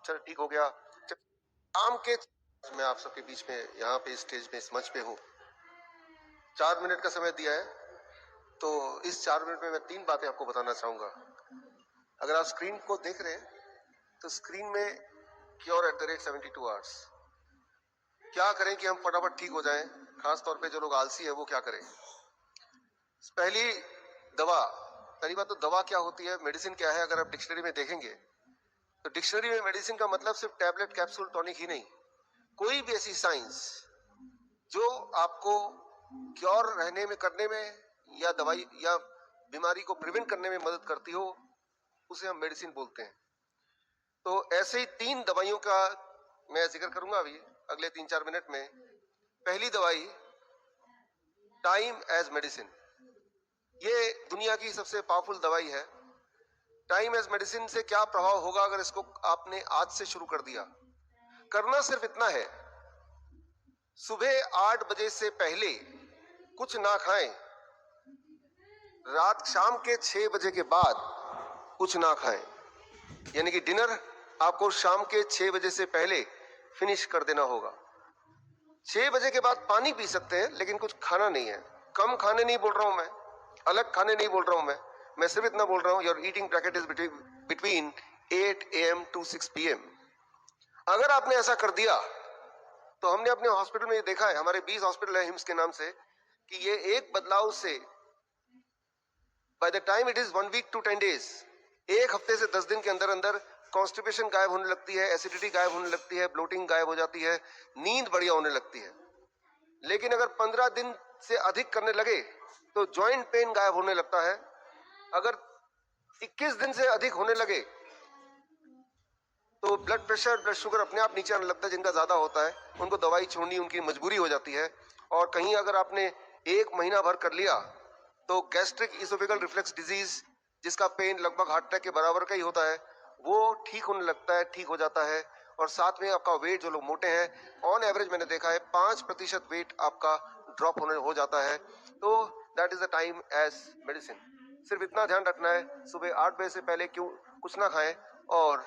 चल ठीक हो गया। शाम के मैं आप सबके बीच में यहाँ पे स्टेज में इस मंच पे हूँ, 4 मिनट का समय दिया है, तो इस 4 मिनट में मैं 3 बातें आपको बताना चाहूंगा। अगर आप स्क्रीन को देख रहे हैं तो स्क्रीन में cure at the rate 72 hours. क्या करें कि हम फटाफट ठीक हो जाएं, खासतौर पे जो लोग आलसी है वो क्या करें। पहली बात तो दवा क्या होती है, मेडिसिन क्या है। अगर आप डिक्शनरी में देखेंगे तो डिक्शनरी में मेडिसिन का मतलब सिर्फ टैबलेट, कैप्सूल, टॉनिक ही नहीं, कोई भी ऐसी साइंस जो आपको क्योर रहने में करने में या दवाई या बीमारी को प्रिवेंट करने में मदद करती हो, उसे हम मेडिसिन बोलते हैं। तो ऐसे ही 3 दवाइयों का मैं जिक्र करूंगा अभी अगले 3-4 मिनट में। पहली दवाई टाइम एज मेडिसिन। ये दुनिया की सबसे पावरफुल दवाई है। टाइम एज मेडिसिन से क्या प्रभाव होगा अगर इसको आपने आज से शुरू कर दिया। करना सिर्फ इतना है, सुबह 8 बजे से पहले कुछ ना खाएं, शाम के 6 बजे के बाद कुछ ना खाएं। यानी कि डिनर आपको शाम के 6 बजे से पहले फिनिश कर देना होगा। 6 बजे के बाद पानी पी सकते हैं, लेकिन कुछ खाना नहीं है। कम खाने नहीं बोल रहा हूं मैं, अलग खाने नहीं बोल रहा हूं मैं सिर्फ इतना बोल रहा हूं, your eating bracket is between 8 AM to 6 PM। अगर आपने ऐसा कर दिया तो हमने अपने हॉस्पिटल में ये देखा है, हमारे 20 हॉस्पिटल है हिम्स के नाम से, कि ये एक बदलाव से by the time it is 1 week to 10 days, 1 हफ्ते से 10 दिन के अंदर अंदर कॉन्स्टिपेशन गायब होने लगती है, एसिडिटी गायब होने लगती है, ब्लोटिंग गायब हो जाती है, नींद बढ़िया होने लगती है। लेकिन अगर 15 दिन से अधिक करने लगे तो जॉइंट पेन गायब होने लगता है। अगर 21 दिन से अधिक होने लगे तो ब्लड प्रेशर, ब्लड शुगर अपने आप नीचे आने लगता है। जिनका ज्यादा होता है उनको दवाई छोड़नी उनकी मजबूरी हो जाती है। और कहीं अगर आपने 1 महीना भर कर लिया तो गैस्ट्रिक इसोफेगल रिफ्लेक्स डिजीज, जिसका पेन लगभग हार्ट अटैक के बराबर का ही होता है, वो ठीक होने लगता है, ठीक हो जाता है। और साथ में आपका वेट, जो लोग मोटे हैं, ऑन एवरेज मैंने देखा है 5% वेट आपका ड्रॉप हो जाता है। तो that is the time as medicine. सिर्फ इतना ध्यान रखना है, सुबह 8 बजे से पहले क्यों कुछ ना खाएं और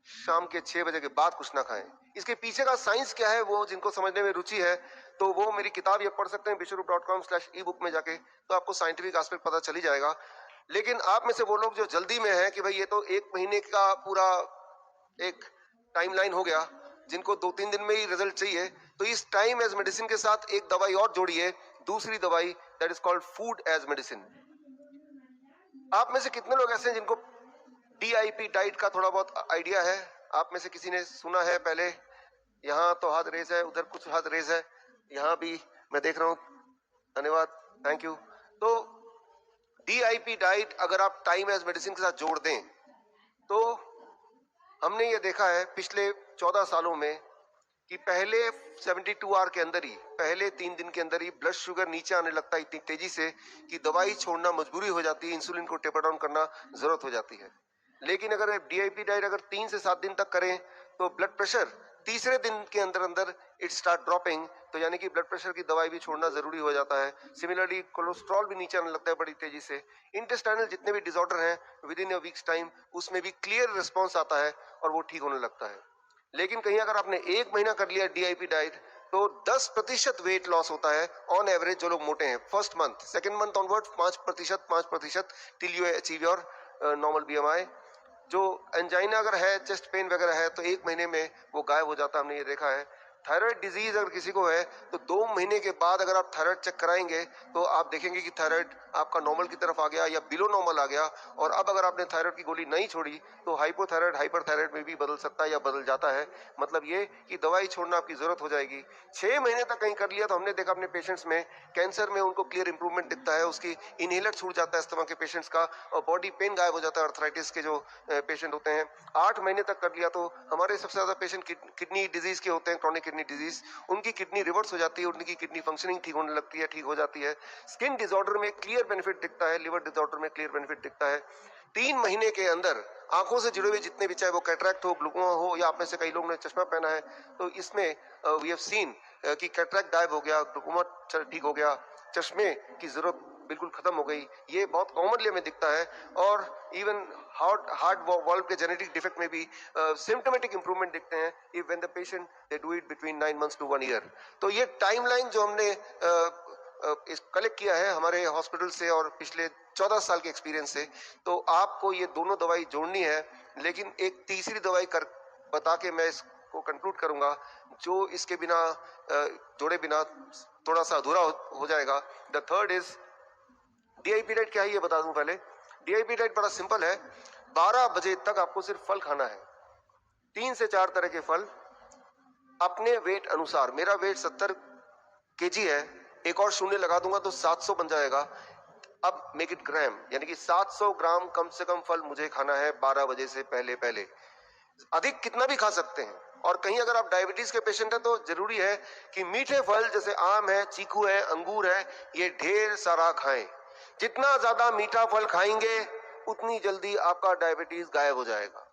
शाम के 6 बजे के बाद कुछ ना खाएं। इसके पीछे का साइंस क्या है, वो जिनको समझने में रुचि है तो वो मेरी किताब ये पढ़ सकते हैं bishop.com/ebook में जाके, तो आपको साइंटिफिक एस्पेक्ट पता चली जाएगा। लेकिन आप में से वो लोग जो जल्दी में है कि भाई ये तो 1 महीने का पूरा एक टाइमलाइन हो गया, जिनको 2-3 दिन में ही रिजल्ट चाहिए, तो इस टाइम एज मेडिसिन के साथ एक दवाई और जोड़िए, दूसरी दवाई, that is called food as medicine. आप में से कितने लोग ऐसे हैं जिनको DIP डाइट का थोड़ा बहुत आइडिया है? आप में से किसी ने सुना है पहले? यहाँ तो हाथ रेज है, उधर कुछ हाथ रेज है, यहाँ भी मैं देख रहा हूँ, धन्यवाद, थैंक यू। तो DIP डाइट अगर आप टाइम एज मेडिसिन के साथ जोड़ दें तो हमने ये देखा है पिछले 14 सालों में कि पहले 72 आवर के अंदर ही, पहले 3 दिन के अंदर ही ब्लड शुगर नीचे आने लगता है इतनी तेजी से कि दवाई छोड़ना मजबूरी हो जाती है, इंसुलिन को टेपर डाउन करना जरूरत हो जाती है। लेकिन अगर DIP डाइट अगर 3 से 7 दिन तक करें तो ब्लड प्रेशर तीसरे दिन के अंदर अंदर इट स्टार्ट ड्रॉपिंग, तो यानी कि ब्लड प्रेशर की दवाई भी छोड़ना जरूरी हो जाता है। सिमिलरली कोलेस्ट्रॉल भी नीचे आने लगता है बड़ी तेजी से। इंटेस्टाइनल जितने भी डिसऑर्डर हैं with in a weeks time, उसमें भी क्लियर रिस्पॉन्स आता है और वो ठीक होने लगता है। लेकिन कहीं अगर आपने 1 महीना कर लिया DIP डाइट तो 10% वेट लॉस होता है ऑन एवरेज जो लोग मोटे हैं। First month, second month onward 5% till you achieve your normal BMI। जो एंजाइना अगर है, चेस्ट पेन वगैरह है, तो 1 महीने में वो गायब हो जाता है, हमने ये देखा है। थायराइड डिजीज अगर किसी को है तो 2 महीने के बाद अगर आप थायराइड चेक कराएंगे तो आप देखेंगे कि थायराइड आपका नॉर्मल की तरफ आ गया या बिलो नॉर्मल आ गया। और अब अगर आपने थायराइड की गोली नहीं छोड़ी तो हाइपोथायराइड हाइपरथायराइड में भी बदल सकता है या बदल जाता है। मतलब ये कि दवाई छोड़ना आपकी जरूरत हो जाएगी। 6 महीने तक कहीं कर लिया तो हमने देखा अपने पेशेंट्स में, कैंसर में उनको क्लियर इंप्रूवमेंट दिखता है, उसकी इनहेलर छूट जाता है अस्थमा के पेशेंट्स का, और बॉडी पेन गायब हो जाता है अर्थराइटिस के जो पेशेंट होते हैं। 8 महीने तक कर लिया तो हमारे सबसे ज्यादा पेशेंट किडनी डिजीज के होते हैं, क्रॉनिक किडनी डिजीज, उनकी किडनी रिवर्स हो जाती है, उनकी किडनी फंक्शनिंग ठीक होने लगती है, ठीक हो जाती है। स्किन डिसऑर्डर में क्लियर बेनिफिट दिखता है, लिवर डिसऑर्डर में क्लियर बेनिफिट दिखता है। 3 महीने के अंदर आंखों से जुड़े हुए जितने भी, चाहे वो कैटरैक्ट हो, ग्लूकोमा हो, या आप में से कई लोगों ने चश्मा पहना है, तो इसमें वी हैव सीन कि कैटरैक्ट गायब हो गया, ग्लूकोमा ठीक हो गया, चश्मे की जरूरत बिल्कुल खत्म हो गई, ये बहुत कॉमनली हमें दिखता है। और इवन हार्ट वॉल्व के जेनेटिक डिफेक्ट में भी सिम्टोमेटिक इंप्रूवमेंट दिखते हैं if when the patient they do it between 9 months to 1 year। तो ये टाइमलाइन जो हमने इस कलेक्ट किया है हमारे हॉस्पिटल से और पिछले 14 साल के एक्सपीरियंस से, तो आपको ये दोनों दवाई जोड़नी है। लेकिन एक तीसरी दवाई कर बता के मैं इसको कंक्लूड करूंगा, जो इसके बिना जोड़े बिना थोड़ा सा अधूरा हो जाएगा। The third is DIP diet. क्या है ये बता दूं पहले। डीआईपी डाइट बड़ा सिंपल है। 12 बजे तक आपको सिर्फ फल खाना है, 3 से 4 तरह के फल अपने वेट अनुसार। मेरा वेट 70 kg है, एक और शून्य लगा दूंगा तो 700 बन जाएगा। अब मेक इट ग्राम, यानी कि 700 ग्राम कम से कम फल मुझे खाना है 12 बजे से पहले पहले। अधिक कितना भी खा सकते हैं। और कहीं अगर आप डायबिटीज के पेशेंट हैं तो जरूरी है कि मीठे फल जैसे आम है, चीकू है, अंगूर है, ये ढेर सारा खाएं। जितना ज्यादा मीठा फल खाएंगे उतनी जल्दी आपका डायबिटीज गायब हो जाएगा।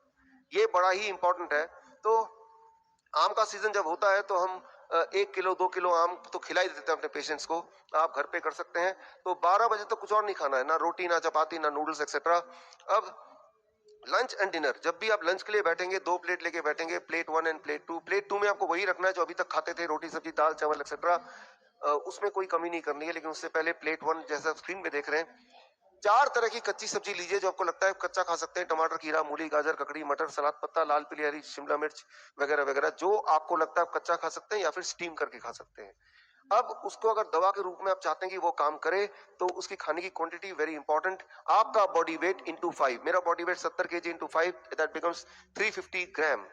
ये बड़ा ही इंपॉर्टेंट है। तो आम का सीजन जब होता है तो हम 1 किलो 2 किलो आम तो खिला ही देते हैं अपने पेशेंट्स को। आप घर पे कर सकते हैं। तो 12 बजे तक कुछ और नहीं खाना है, ना रोटी, ना चपाती, ना नूडल्स एक्सेट्रा। अब लंच एंड डिनर, जब भी आप लंच के लिए बैठेंगे 2 प्लेट लेके बैठेंगे, प्लेट 1 एंड प्लेट 2। प्लेट 2 में आपको वही रखना है जो अभी तक खाते थे, रोटी सब्जी दाल चावल एक्सेट्रा, उसमें कोई कमी नहीं करनी है। लेकिन उससे पहले प्लेट 1 जैसा स्क्रीन पे देख रहे हैं, 4 तरह की कच्ची सब्जी लीजिए जो आपको लगता है कच्चा खा सकते हैं। टमाटर, खीरा, मूली, गाजर, ककड़ी, मटर, सलाद पत्ता, लाल पीली हरी शिमला मिर्च वगैरह वगैरह, जो आपको लगता है आप कच्चा खा सकते हैं या फिर स्टीम करके खा सकते हैं। अब उसको अगर दवा के रूप में आप चाहते हैं कि वो काम करे तो उसकी खाने की क्वांटिटी वेरी इंपॉर्टेंट। आपका बॉडी वेट इंटू 5, मेरा body weight 70 kg into 5, that becomes 350 ग्राम।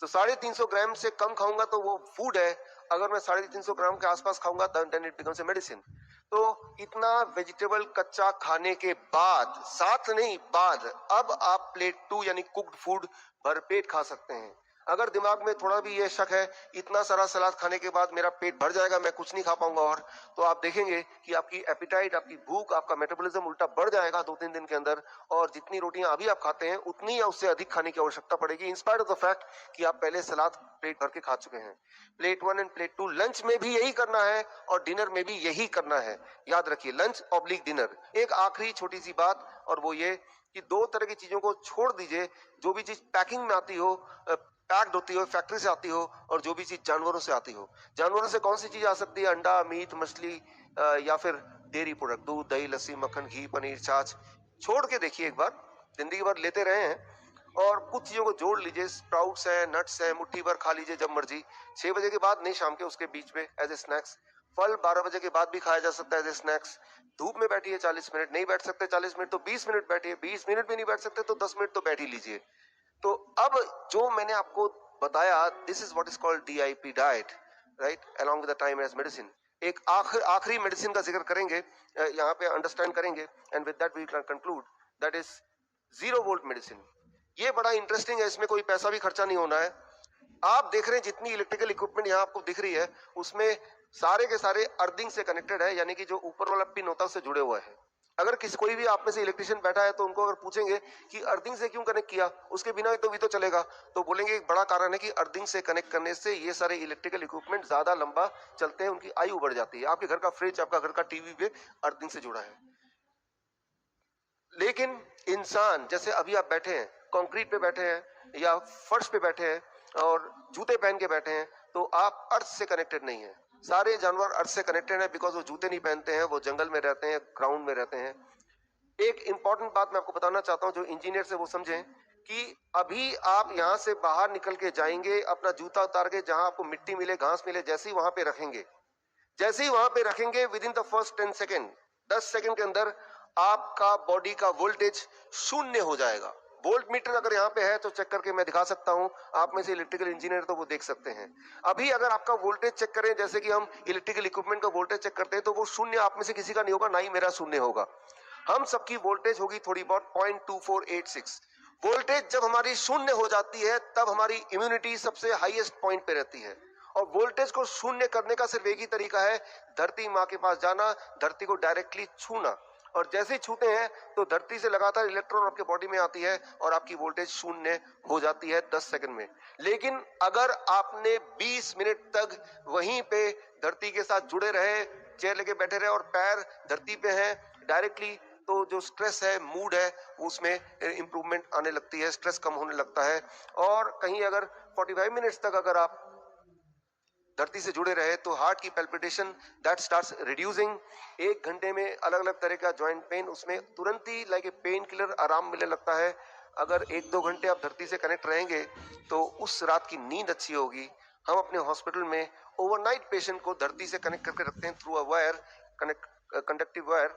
तो 350 ग्राम से कम खाऊंगा तो वो फूड है, अगर मैं 350 ग्राम के आसपास खाऊंगा then it becomes a medicine. तो इतना वेजिटेबल कच्चा खाने के बाद, साथ नहीं बाद, अब आप प्लेट 2 यानी कुक्ड फूड भरपेट खा सकते हैं। अगर दिमाग में थोड़ा भी ये शक है इतना सारा सलाद खाने के बाद मेरा पेट भर जाएगा, मैं कुछ नहीं खा पाऊंगा, और तो आप देखेंगे कि आपकी एपिटाइट, आपकी भूख, आपका मेटाबॉलिज्म उल्टा बढ़ जाएगा 2-3 दिन के अंदर। और जितनी रोटियां अभी आप खाते हैं उतनी या उससे अधिक खाने की आवश्यकता पड़ेगी, इंस्पायर्ड ऑफ द फैक्ट कि आप पहले सलाद पेट भर के खा चुके हैं। प्लेट 1 एंड प्लेट 2 लंच में भी यही करना है और डिनर में भी यही करना है। याद रखिए, लंच ऑब्लिक डिनर। एक आखिरी छोटी सी बात, और वो ये कि 2 तरह की चीजों को छोड़ दीजिए। जो भी चीज पैकिंग में आती हो, पैक्ड होती हो, फैक्ट्री से आती हो, और जो भी चीज जानवरों से आती हो। जानवरों से कौन सी चीज आ सकती है? अंडा, मीट, मछली, या फिर डेयरी प्रोडक्ट, दूध, दही, लस्सी, मक्खन, घी, पनीर, छाछ। छोड़ के देखिए एक बार, जिंदगी भर लेते रहे हैं, और कुछ चीजों को जोड़ लीजिए। स्प्राउट्स है, नट्स है, मुट्ठी भर खा लीजिए जब मर्जी। 6 बजे के बाद नहीं, शाम के उसके बीच में एज ए स्नैक्स। फल 12 बजे के बाद भी खाया जा सकता है एज ए स्नैक्स। धूप में बैठिए 40 मिनट, नहीं बैठ सकते 40 मिनट तो 20 मिनट बैठिए, 20 मिनट भी नहीं बैठ सकते तो 10 मिनट तो बैठ ही लीजिए। तो अब जो मैंने आपको बताया, this is what is called DIP diet, right, along with the time as medicine. एक आखिरी मेडिसिन का जिक्र करेंगे, यहाँ पे अंडरस्टैंड करेंगे, and with that we can conclude, that is 0 volt medicine. ये बड़ा इंटरेस्टिंग है, इसमें कोई पैसा भी खर्चा नहीं होना है। आप देख रहे हैं जितनी इलेक्ट्रिकल इक्विपमेंट यहाँ आपको दिख रही है, उसमें सारे के सारे अर्थिंग से कनेक्टेड है, यानी कि जो ऊपर वाला पिन होता है उससे जुड़े हुए हैं। अगर कोई भी आप में से इलेक्ट्रिशियन बैठा है तो उनको अगर पूछेंगे कि अर्थिंग से क्यों कनेक्ट किया, उसके बिना तो भी तो चलेगा, तो बोलेंगे एक बड़ा कारण है कि अर्थिंग से कनेक्ट करने से ये सारे इलेक्ट्रिकल इक्विपमेंट ज्यादा लंबा चलते हैं, उनकी आयु बढ़ जाती है। आपके घर का फ्रिज, आपका घर का टीवी भी अर्थिंग से जुड़ा है। लेकिन इंसान, जैसे अभी आप बैठे हैं, कंक्रीट पे बैठे हैं या फर्श पे बैठे हैं और जूते पहन के बैठे हैं, तो आप अर्थ से कनेक्टेड नहीं है। सारे जानवर अर्थ से कनेक्टेड है, बिकॉज वो जूते नहीं पहनते हैं, वो जंगल में रहते हैं, ग्राउंड में रहते हैं। एक इंपॉर्टेंट बात मैं आपको बताना चाहता हूं, जो इंजीनियर से वो समझें कि अभी आप यहां से बाहर निकल के जाएंगे, अपना जूता उतार के जहां आपको मिट्टी मिले, घास मिले, जैसे ही वहां पे रखेंगे, जैसे ही वहां पे रखेंगे, with in the first 10 second, 10 second के अंदर आपका बॉडी का वोल्टेज शून्य हो जाएगा। वोल्ट मीटर अगर यहाँ पे है तो चेक करके मैं दिखा सकता हूँ, आप में से इलेक्ट्रिकल इंजीनियर तो वो देख सकते हैं। अभी अगर आपका वोल्टेज चेक करें, जैसे कि हम इलेक्ट्रिकल इक्विपमेंट का वोल्टेज चेक करते हैं, तो वो शून्य आप में से किसी का नहीं होगा, ना ही मेरा शून्य होगा। हम सबकी वोल्टेज होगी थोड़ी बहुत 0.2486। वोल्टेज जब हमारी शून्य हो जाती है तब हमारी इम्यूनिटी सबसे हाईएस्ट पॉइंट पे रहती है। और वोल्टेज को शून्य करने का सिर्फ एक ही तरीका है, धरती माँ के पास जाना, धरती को डायरेक्टली छूना, और जैसे ही छूते हैं तो धरती से लगातार इलेक्ट्रॉन आपके बॉडी में आती है और आपकी वोल्टेज शून्य हो जाती है 10 सेकंड में। लेकिन अगर आपने 20 मिनट तक वहीं पे धरती के साथ जुड़े रहे, चेयर लेके बैठे रहे और पैर धरती पे हैं, डायरेक्टली तो जो स्ट्रेस है, मूड है, उसमें इंप्रूवमेंट आने लगती है, स्ट्रेस कम होने लगता है। और कहीं अगर 45 मिनट्स तक अगर आप धरती से जुड़े रहे तो हार्ट की पैल्पिटेशन दैट स्टार्ट्स रिड्यूसिंग। 1 घंटे में अलग अलग तरह का जॉइंट पेन, उसमें तुरंत ही लाइक ए पेन किलर आराम मिलने लगता है। अगर 1-2 घंटे आप धरती से कनेक्ट रहेंगे तो उस रात की नींद अच्छी होगी। हम अपने हॉस्पिटल में ओवरनाइट पेशेंट को धरती से कनेक्ट करके रखते हैं through a wire, connect conductive wire.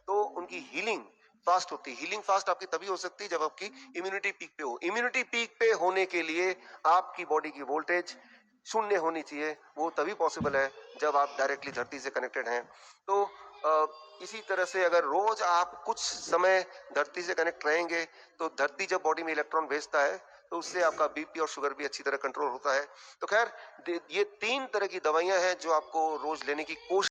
तो उनकी हीलिंग फास्ट होती है। हीलिंग फास्ट आपकी तभी हो सकती है जब आपकी इम्यूनिटी पीक पे हो। इम्यूनिटी पीक पे होने के लिए आपकी बॉडी की वोल्टेज शून्य होनी चाहिए। वो तभी पॉसिबल है जब आप डायरेक्टली धरती से कनेक्टेड हैं। तो इसी तरह से अगर रोज आप कुछ समय धरती से कनेक्ट रहेंगे तो धरती जब बॉडी में इलेक्ट्रॉन भेजता है तो उससे आपका बीपी और शुगर भी अच्छी तरह कंट्रोल होता है। तो खैर ये 3 तरह की दवाइयां हैं जो आपको रोज लेने की कोशिश